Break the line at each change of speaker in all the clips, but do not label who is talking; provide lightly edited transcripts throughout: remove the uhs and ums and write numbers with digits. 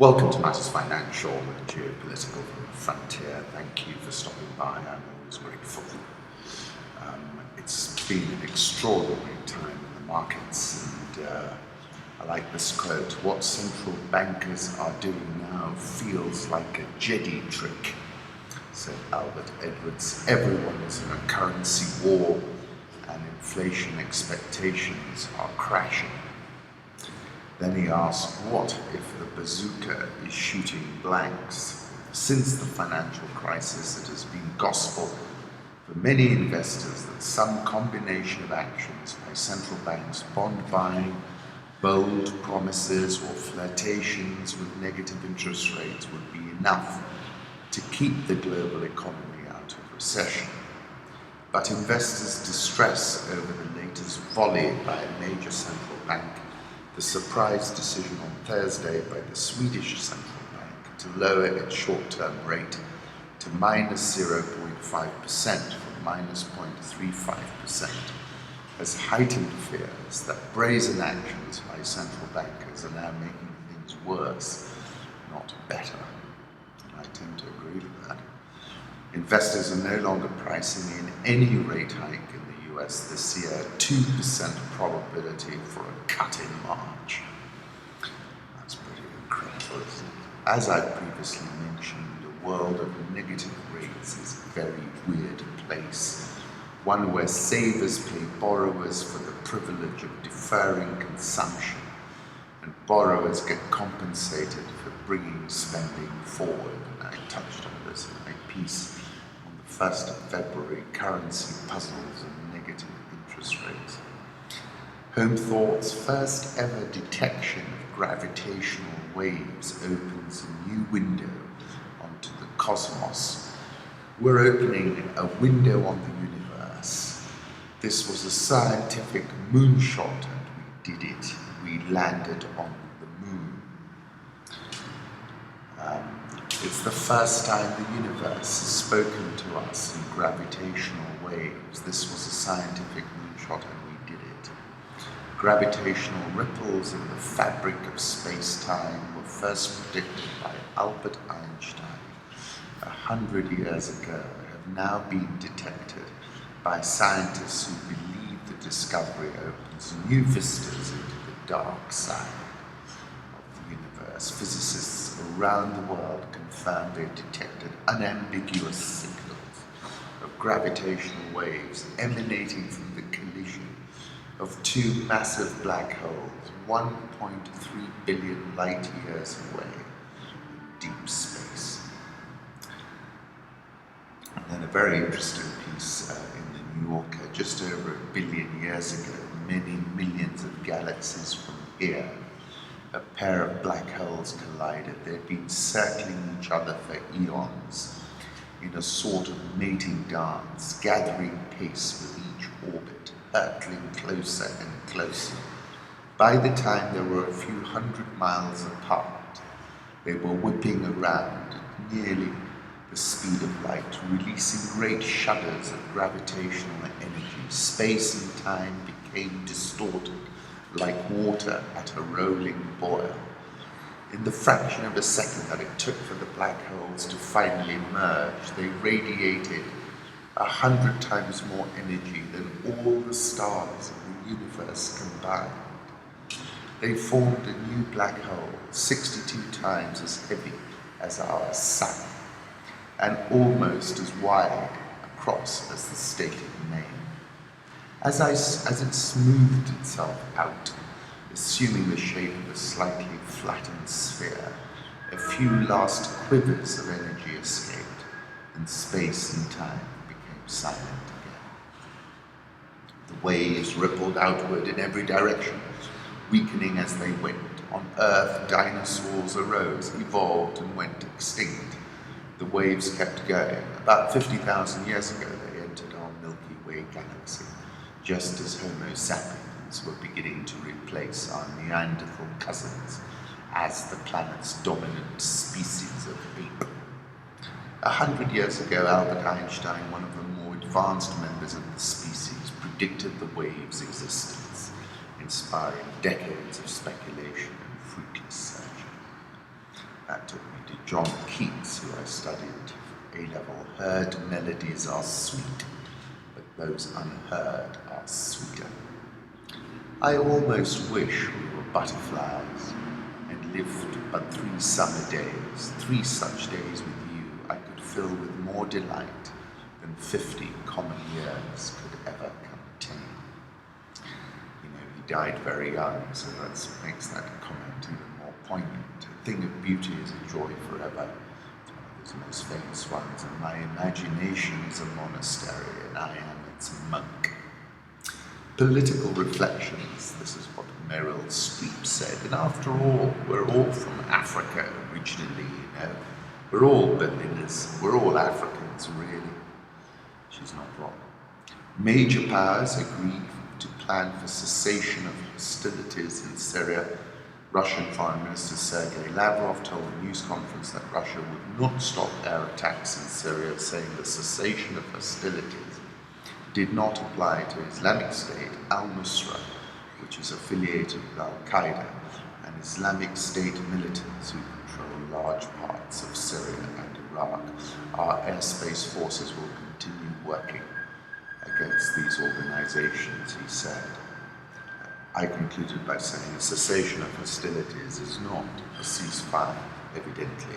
Welcome to Matters Financial and Geopolitical from the Frontier. Thank you for stopping by. I'm always grateful. It's been an extraordinary time in the markets, and I like this quote: "What central bankers are doing now feels like a Jedi trick," said Albert Edwards. Everyone is in a currency war, and inflation expectations are crashing. Then he asked, what if the bazooka is shooting blanks? Since the financial crisis, it has been gospel for many investors that some combination of actions by central banks, bond buying, bold promises, or flirtations with negative interest rates would be enough to keep the global economy out of recession. But investors' distress over the latest volley by a major central bank, the surprise decision on Thursday by the Swedish central bank to lower its short-term rate to minus 0.5% from minus 0.35%, has heightened fears that brazen actions by central bankers are now making things worse, not better. And I tend to agree with that. Investors are no longer pricing in any rate hike in the US this year, 2% probability for a cut in March. That's pretty incredible, isn't it? As I previously mentioned, the world of negative rates is a very weird place, one where savers pay borrowers for the privilege of deferring consumption, and borrowers get compensated for bringing spending forward. And I touched on this in my piece on the 1st of February, Currency Puzzles and Negative Interest Rates. Home Thought's first ever detection of gravitational waves opens a new window onto the cosmos. We're opening a window on the universe. This was a scientific moonshot, and we did it. We landed on the moon. It's the first time the universe has spoken to us in gravitational waves. This was a scientific moonshot, and we did it. Gravitational ripples in the fabric of space-time were first predicted by Albert Einstein 100 years ago, have now been detected by scientists who believe the discovery opens new vistas into the dark side of the universe. Physicists around the world confirm they detected unambiguous signals of gravitational waves emanating from the collision of two massive black holes 1.3 billion light years away in deep space. And then a very interesting piece in the New Yorker, just over 1 billion years ago, many millions of galaxies from here, a pair of black holes collided. They'd been circling each other for eons in a sort of mating dance, gathering pace with each orbit, hurtling closer and closer. By the time they were a few hundred miles apart, they were whipping around at nearly the speed of light, releasing great shudders of gravitational energy. Space and time became distorted like water at a rolling boil. In the fraction of a second that it took for the black holes to finally merge, they radiated 100 times more energy than all the stars in the universe combined. They formed a new black hole 62 times as heavy as our sun, and almost as wide across as the state of Maine. As it smoothed itself out, assuming the shape of a slightly flattened sphere, a few last quivers of energy escaped, and space and time became silent again. The waves rippled outward in every direction, weakening as they went. On Earth, dinosaurs arose, evolved, and went extinct. The waves kept going. About 50,000 years ago, they entered our Milky Way galaxy, just as Homo sapiens were beginning to replace our Neanderthal cousins as the planet's dominant species of ape. 100 years ago, Albert Einstein, one of the more advanced members of the species, predicted the wave's existence, inspiring decades of speculation and fruitless searching. That took me to John Keats, who I studied A-level. Heard melodies are sweet, but those unheard are sweeter. I almost wish we were butterflies and lived but 3 summer days. 3 such days with you I could fill with more delight than 50 common years could ever contain. You know, he died very young, so that makes that comment even more poignant. A thing of beauty is a joy forever. It's one of his most famous ones, and my imagination is a monastery, and I am its monk. Political reflections, this is what Meryl Streep said, and after all, we're all from Africa originally, you know. We're all Berliners, we're all Africans, really. She's not wrong. Major powers agree to plan for cessation of hostilities in Syria. Russian Foreign Minister Sergei Lavrov told a news conference that Russia would not stop air attacks in Syria, saying the cessation of hostilities did not apply to Islamic State, al-Nusra, which is affiliated with al-Qaeda, and Islamic State militants who control large parts of Syria and Iraq. Our airspace forces will continue working against these organizations, he said. I concluded by saying a cessation of hostilities is not a ceasefire, evidently.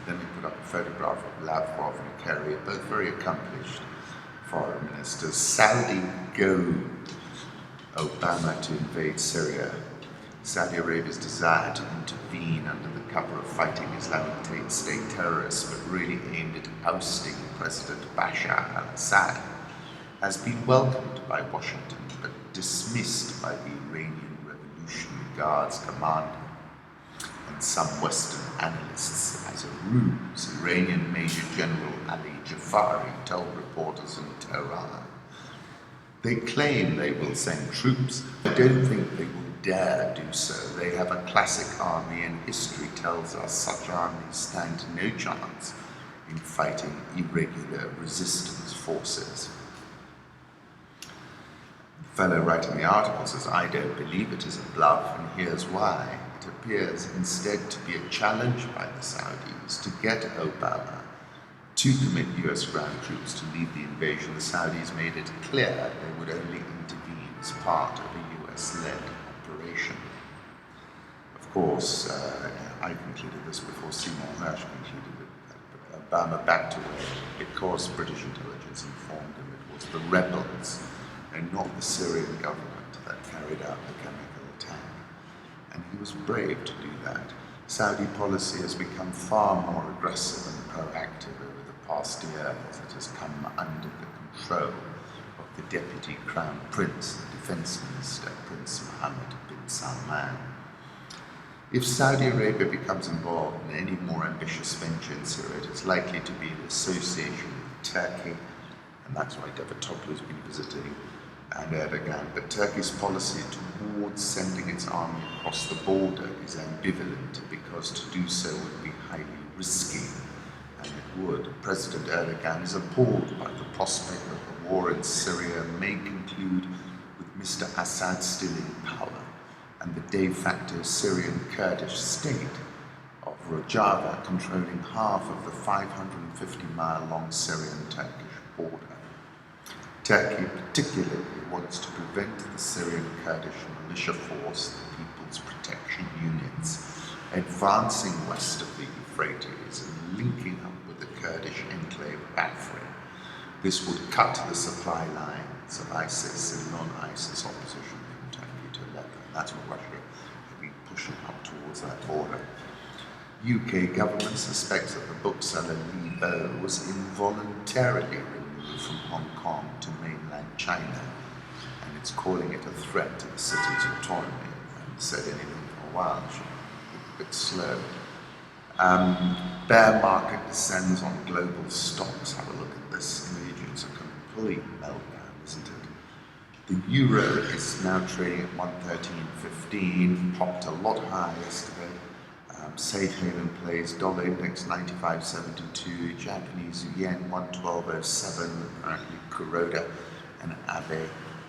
Then we put up a photograph of Lavrov and Kerry, both very accomplished foreign ministers. Saudi goad Obama to invade Syria. Saudi Arabia's desire to intervene under the cover of fighting Islamic State terrorists, but really aimed at ousting President Bashar al-Assad, has been welcomed by Washington, but dismissed by the Iranian Revolutionary Guard's commander and some Western analysts as a ruse. Iranian Major General Ali Jafari told reporters in Tehran. They claim they will send troops. I don't think they will dare do so. They have a classic army, and history tells us such armies stand no chance in fighting irregular resistance forces. The fellow writing the article says, I don't believe it is a bluff, and here's why. It appears instead to be a challenge by the Saudis to get Obama to commit US ground troops to lead the invasion. The Saudis made it clear they would only intervene as part of a US-led operation. Of course, I concluded this before Seymour Hersh concluded it, but Obama backed away because British intelligence informed him it was the rebels and not the Syrian government that carried out the chemical attack. And he was brave to do that. Saudi policy has become far more aggressive and proactive over the past years. It has come under the control of the Deputy Crown Prince, the Defense Minister, Prince Mohammed bin Salman. If Saudi Arabia becomes involved in any more ambitious venture in Syria, it is likely to be in association with Turkey, and that's why Davutoglu has been visiting, and Erdogan. But Turkey's policy towards sending its army across the border is ambivalent, because to do so would be highly risky, and it would. President Erdogan is appalled by the prospect of the war in Syria, and may conclude with Mr. Assad still in power, and the de facto Syrian Kurdish state of Rojava controlling half of the 550-mile-long Syrian-Turkish border. Turkey particularly wants to prevent the Syrian Kurdish militia force, the People's Protection Units, advancing west of the Euphrates and linking up with the Kurdish enclave of Afrin. This would cut the supply lines of ISIS and non-ISIS opposition from Turkey to Aleppo. That's what Russia has been pushing up towards that border. UK government suspects that the bookseller Li Bo was involuntarily removed from Hong Kong to mainland China, and it's calling it a threat to the city's autonomy. I haven't said anything for a while, it should be a bit slow. Bear market descends on global stocks. Have a look at this image. It's a complete meltdown, isn't it? The euro is now trading at 113.15, popped a lot higher yesterday. Safe haven plays, dollar index 95.72, Japanese yen 112.07. Apparently Kuroda and Abe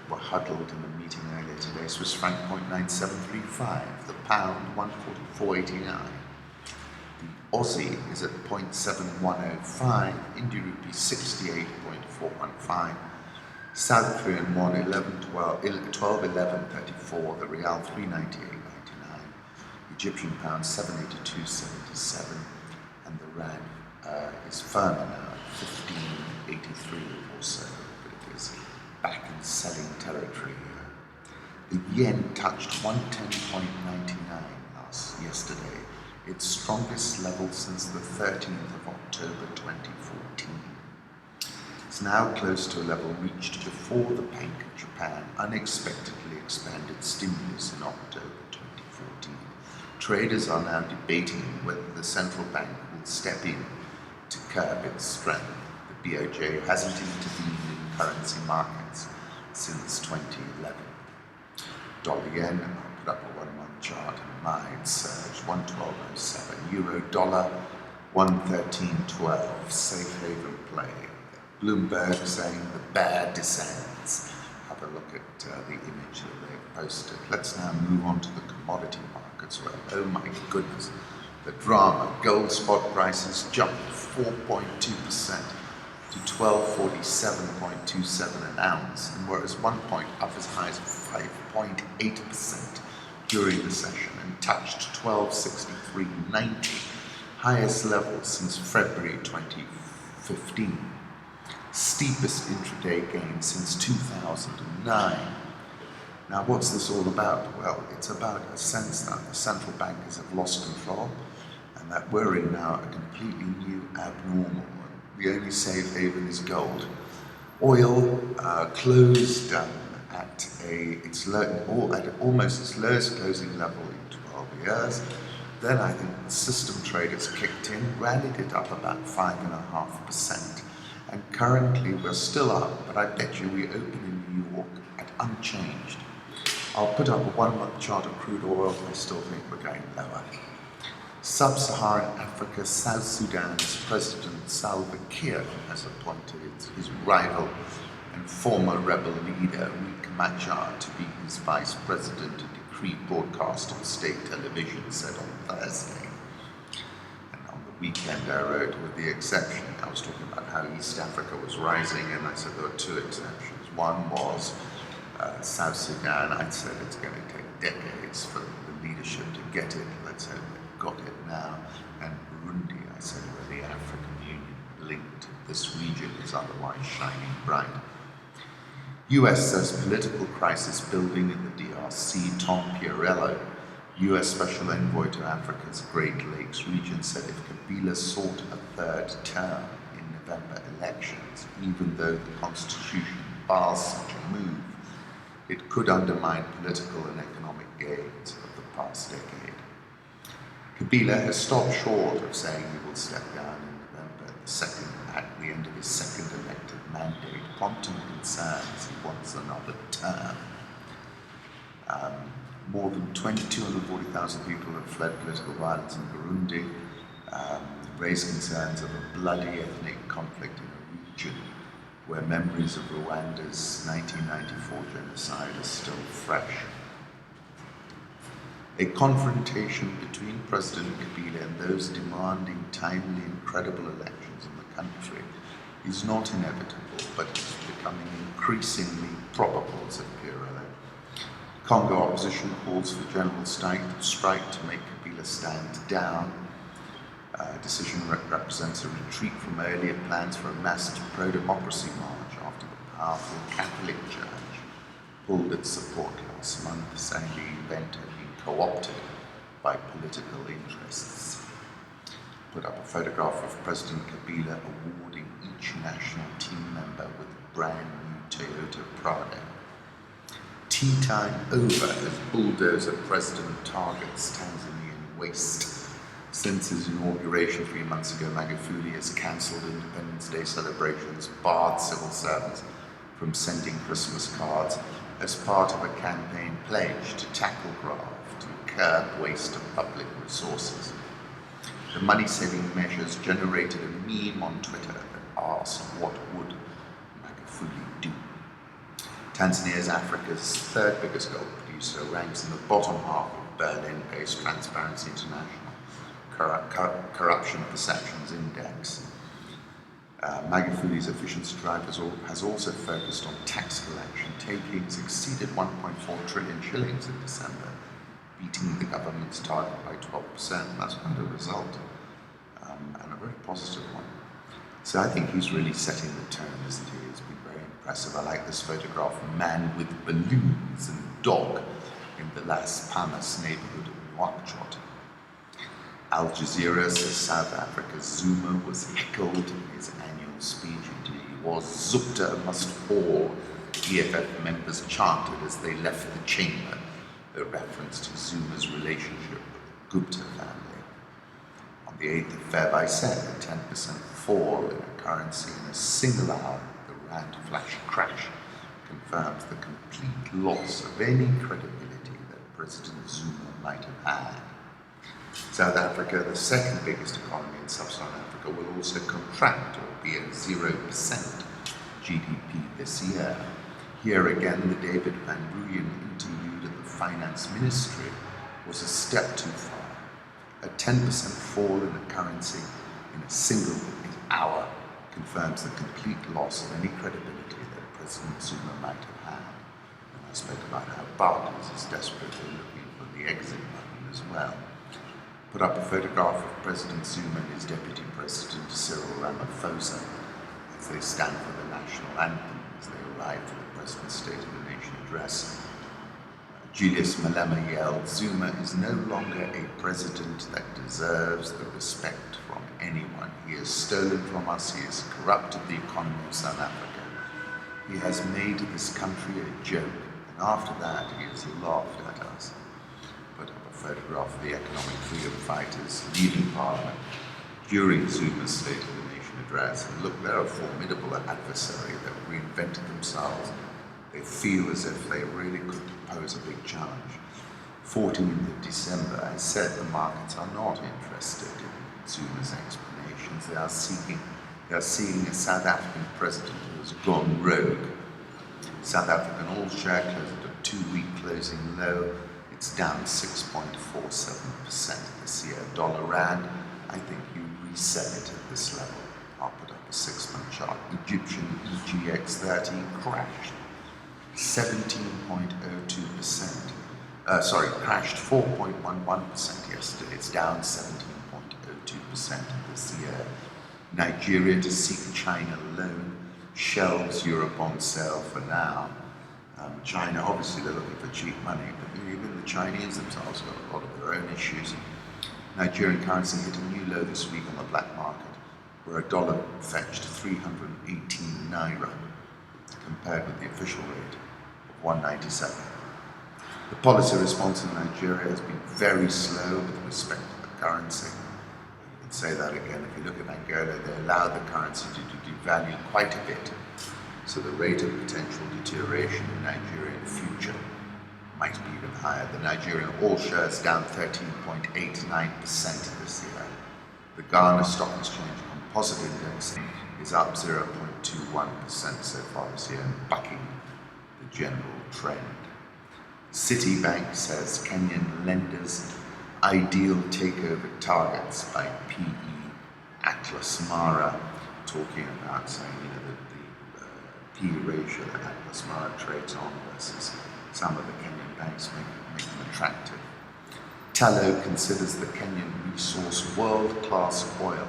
were huddled in a meeting earlier today. Swiss franc 0.9735, the pound 144.89. The Aussie is at 0.7105, Indian rupee 68.415, South Korean won 12.1134, the Real 398.99, Egyptian pound 782.77, and the rand is firmer now at 15.83 or so, but it is back in selling territory. The yen touched 110.99 yesterday, its strongest level since the 13th of October 2014. It's now close to a level reached before the Bank of Japan unexpectedly expanded stimulus in October 2014. Traders are now debating whether the central bank will step in to curb its strength. The BOJ hasn't intervened in currency markets since 2011. Dollar yen, I'll put up a 1-month chart, mild surge, 112.07. Euro dollar, 113.12. Safe haven play. Bloomberg saying the bear descends. Have a look at the image that they've posted. Let's now move on to the commodity markets. Well, oh my goodness, the drama. Gold spot prices jumped 4.2% to 1247.27 an ounce, and were at one point up as high as 5.8% during the session and touched 1263.90, highest level since February 2015. Steepest intraday gain since 2009. Now, what's this all about? Well, it's about a sense that the central bankers have lost control and that we're in now a completely new abnormal. The only safe haven is gold. Oil closed at almost its lowest closing level in 12 years. Then I think the system traders kicked in, rallied it up about 5.5%. And currently we're still up, but I bet you we open in New York at unchanged. I'll put up a 1-month chart of crude oil. I still think we're going lower. Sub-Saharan Africa, South Sudan's President Salva Kiir has appointed his rival and former rebel leader, Riek Machar, to be his vice president, a decree broadcast on state television said on Thursday. And on the weekend I wrote, with the exception, I was talking about how East Africa was rising, and I said there were 2 exceptions. One was South Sudan. I said it's going to take decades for the leadership to get it. Let's hope they've got it now. And Burundi, I said, where the African Union linked this region is otherwise shining bright. US says political crisis building in the DRC. Tom Piarello, US Special Envoy to Africa's Great Lakes region, said if Kabila sought a 3rd term in November elections, even though the Constitution bars such a move, it could undermine political and economic gains of the past decade. Kabila has stopped short of saying he will step down in November at the end of his second elected mandate, prompting concerns he wants another term. More than 240,000 people have fled political violence in Burundi, raised concerns of a bloody ethnic conflict in a region where memories of Rwanda's 1994 genocide are still fresh. A confrontation between President Kabila and those demanding timely and credible elections in the country is not inevitable, but is becoming increasingly probable, said Piarello. Congo opposition calls for general strike to make Kabila stand down. Decision represents a retreat from earlier plans for a massed pro-democracy march after the powerful Catholic Church pulled its support last month, saying the event had been co-opted by political interests. Put up a photograph of President Kabila awarding each national team member with a brand new Toyota Prado. Tea time over as bulldozer president targets Tanzanian waste. Since his inauguration 3 months ago, Magufuli has cancelled Independence Day celebrations, barred civil servants from sending Christmas cards as part of a campaign pledge to tackle graft and curb waste of public resources. The money-saving measures generated a meme on Twitter that asked, what would Magufuli do? Tanzania is Africa's 3rd biggest gold producer, ranks in the bottom half of Berlin-based Transparency International Corruption Perceptions Index. Magafuli's efficiency drive has also focused on tax collection. Takings exceeded 1.4 trillion shillings in December, beating the government's target by 12%. That's quite a result, and a very positive one. So I think he's really setting the tone, isn't he? It's been very impressive. I like this photograph, man with balloons and dog in the Las Palmas neighborhood of Nouakchott. Al Jazeera says South Africa's Zuma was heckled in his annual speech. Indeed he was. Zupta must fall, EFF members chanted as they left the chamber, a reference to Zuma's relationship with the Gupta family. On the 8th of Feb, I said a 10% fall in a currency in a single hour, the rand flash crash, confirms the complete loss of any credibility that President Zuma might have had. South Africa, the second biggest economy in sub-Saharan Africa, will also contract or be at 0% GDP this year. Here again, the David Van Rooyen interlude at the Finance Ministry was a step too far. A 10% fall in a currency in a single hour confirms the complete loss of any credibility that President Zuma might have had. And I spoke about how Barclays is desperately looking for the exit button as well. Put up a photograph of President Zuma and his Deputy President Cyril Ramaphosa as they stand for the national anthem as they arrive for the President's State of the Nation address. Julius Malema yelled, "Zuma is no longer a president that deserves the respect from anyone. He has stolen from us, he has corrupted the economy of South Africa. He has made this country a joke, and after that he has laughed at us." Put up a photograph of the economic freedom fighters leaving Parliament during Zuma's State of the Nation address. And look, they're a formidable adversary that reinvented themselves. They feel as if they really could pose a big challenge. 14th of December, I said the markets are not interested in Zuma's explanations. They are seeing a South African president who has gone rogue. South African all-share closed at a 2-week closing low. It's down 6.47% this year. Dollar rand, I think you reset it at this level. I'll put up a 6-month chart. Egyptian EGX30 crashed 17.02%. Crashed 4.11% yesterday. It's down 17.02% this year. Nigeria to seek China loan. Shelves Eurobond sale for now. China, obviously they're looking for cheap money, but even the Chinese themselves have got a lot of their own issues. Nigerian currency hit a new low this week on the black market, where a dollar fetched 318 naira, compared with the official rate of 197. The policy response in Nigeria has been very slow with respect to the currency. You can say that again. If you look at Angola, they allowed the currency to devalue quite a bit. So the rate of potential deterioration in Nigeria in the future might be even higher. The Nigerian all-shares down 13.89% this year. The Ghana Stock Exchange Composite Index is up 0.21% so far this year, bucking the general trend. Citibank says Kenyan lenders ideal takeover targets by PE Atlas Mara, talking about saying, that the PE ratio that Atlas Mara trades on versus some of the Kenyan banks make them attractive. Tallow considers the Kenyan resource world-class oil,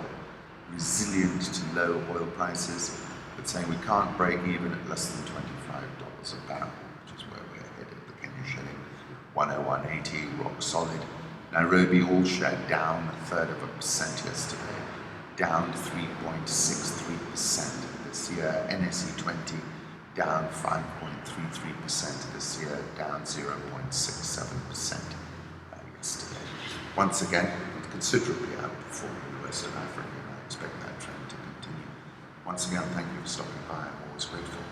resilient to low oil prices, but saying we can't break even at less than $25 a barrel, which is where we're headed. The Kenyan shilling 101.80, rock solid. Nairobi all-share down 1/3% yesterday, down 3.63% this year. NSE 20 down 5.33% this year, down 0.67% yesterday. Once again, considerably outperforming the rest of Africa, and I expect that trend to continue. Once again, thank you for stopping by. I'm always grateful.